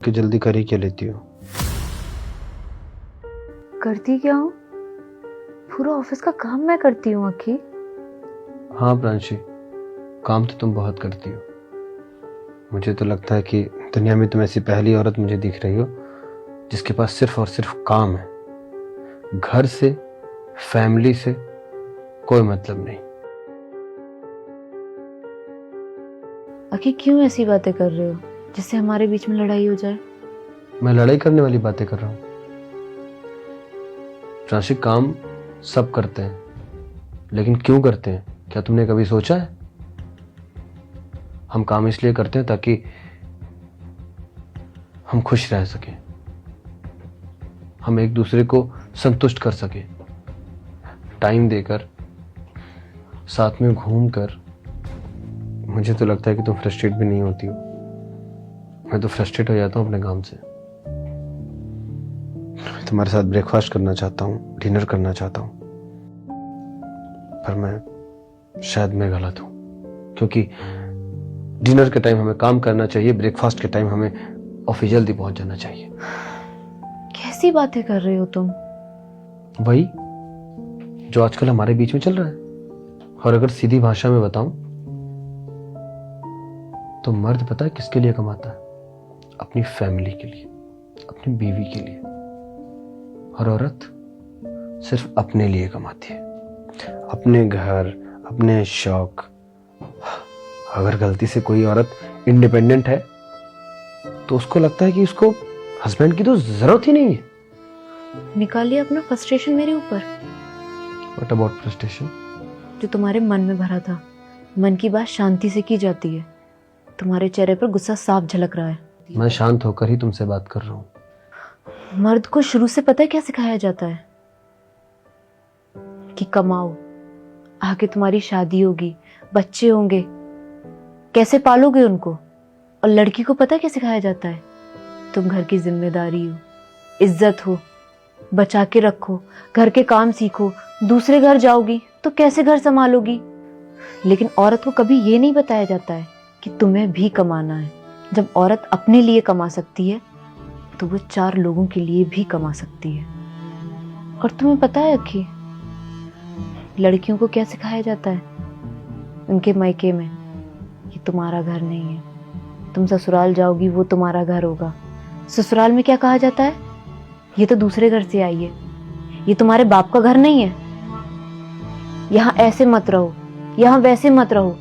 कि जल्दी कर ही क्या लेती हो। करती क्या हूँ? पूरा ऑफिस का काम मैं करती हूँ अखी। हाँ प्रांशी, काम तो तुम बहुत करती हो। मुझे तो लगता है कि दुनिया में तुम ऐसी पहली औरत मुझे दिख रही हो जिसके पास सिर्फ और सिर्फ काम है, घर से फैमिली से कोई मतलब नहीं। अखी क्यों ऐसी बातें कर रहे हो जिससे हमारे बीच में लड़ाई हो जाए? मैं लड़ाई करने वाली बातें कर रहा हूँ प्रांशी। काम सब करते हैं, लेकिन क्यों करते हैं क्या तुमने कभी सोचा है? हम काम इसलिए करते हैं ताकि हम खुश रह सकें, हम एक दूसरे को संतुष्ट कर सकें, टाइम देकर, साथ में घूमकर। मुझे तो लगता है कि तुम फ्रस्ट्रेट भी नहीं होती हो। मैं तो फ्रस्ट्रेट हो जाता हूं अपने काम से। तुम्हारे साथ ब्रेकफास्ट करना चाहता हूं, डिनर करना चाहता हूं, पर शायद मैं गलत हूं, क्योंकि डिनर के टाइम हमें काम करना चाहिए, ब्रेकफास्ट के टाइम हमें ऑफिस जल्दी पहुंच जाना चाहिए। कैसी बातें कर रहे हो तुम? वही जो आजकल हमारे बीच में चल रहा है। और अगर सीधी भाषा में बताऊं तो मर्द पता है किसके लिए कमाता है? अपनी फैमिली के लिए, अपनी बीवी के लिए। और औरत सिर्फ अपने लिए कमाती है, अपने घर, अपने शौक। अगर गलती से कोई औरत इंडिपेंडेंट है तो उसको लगता है कि उसको हस्बैंड की तो जरूरत ही नहीं है। निकालिए अपना फ्रस्ट्रेशन मेरे ऊपर। What about frustration? जो तुम्हारे मन में भरा था। मन की बात शांति से की जाती है। तुम्हारे चेहरे पर गुस्सा साफ झलक रहा है। मैं शांत होकर ही तुमसे बात कर रहा हूं। मर्द को शुरू से पता है क्या सिखाया जाता है? कि कमाओ, आगे तुम्हारी शादी होगी, बच्चे होंगे, कैसे पालोगे उनको। और लड़की को पता है क्या सिखाया जाता है? तुम घर की जिम्मेदारी हो, इज्जत हो, बचा के रखो, घर के काम सीखो। दूसरे घर जाओगी तो कैसे घर संभालोगी। लेकिन औरत को कभी ये नहीं बताया जाता है कि तुम्हें भी कमाना है। जब औरत अपने लिए कमा सकती है तो वो 4 लोगों के लिए भी कमा सकती है। और तुम्हें पता है अखी, लड़कियों को क्या सिखाया जाता है उनके मायके में? ये तुम्हारा घर नहीं है, तुम ससुराल जाओगी वो तुम्हारा घर होगा। ससुराल में क्या कहा जाता है? ये तो दूसरे घर से आई है, ये तुम्हारे बाप का घर नहीं है। यहाँ ऐसे मत रहो, यहाँ वैसे मत रहो।